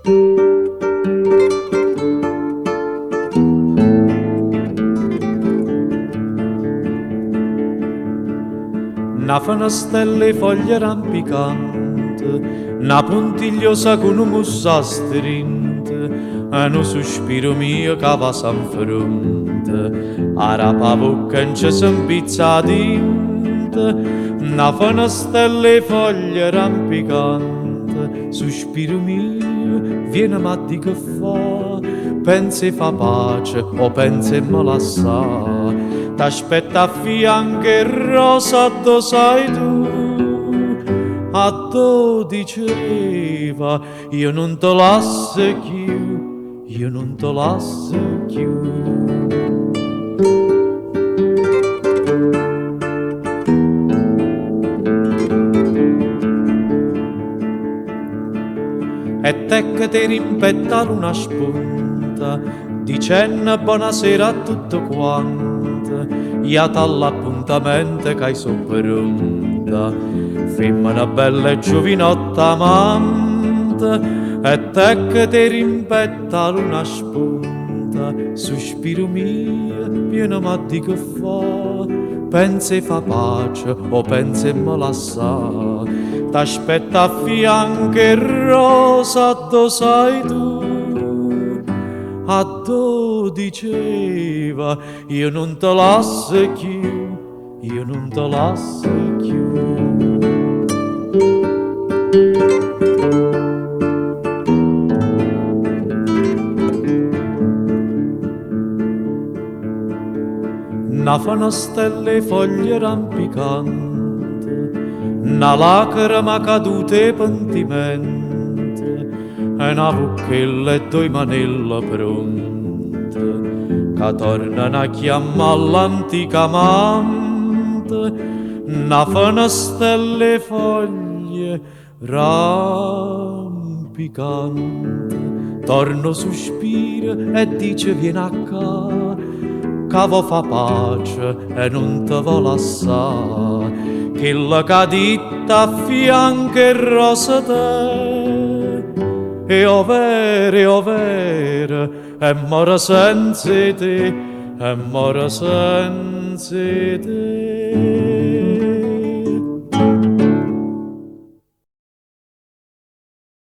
Una finestrella e foglie rampicante, una puntigliosa con un mussa strinta, e un sospiro mio che va s'infronte, ara pa bocca in c'è s'impizza tinta, una finestrella e foglie rampicante, sospiro mio, viene ma di che fa, pensi fa pace o pensi me la sa. T'aspetta a fianco e rosa, do sai tu, a do diceva, io non te lascio più, io non te lascio più. E te che ti rimpetta una spunta, dicendo buonasera a tutto quanto, iata all'appuntamento che hai pronta, femmina bella e giovinotta amante, e te che ti rimpetta una spunta, sospiro mio, pieno ma di che fa, pensi fa pace o pensi me la sa, t'aspetta a fianco e rosa, do sai tu, a do diceva, io non te lascio più, io non te lascio più. Una finestrella e foglie rampicante, una lacrima caduta e pentimento, e una bucchella e due manella pronte, che tornano a chiamare l'antica amante, una finestrella e foglie rampicante. Torno sospira e dice vieni a ca, che vo fa pace e non te vo lassà, che la caditta a fianco e rosa te, e o vere, e mora senza te, e mora senza te.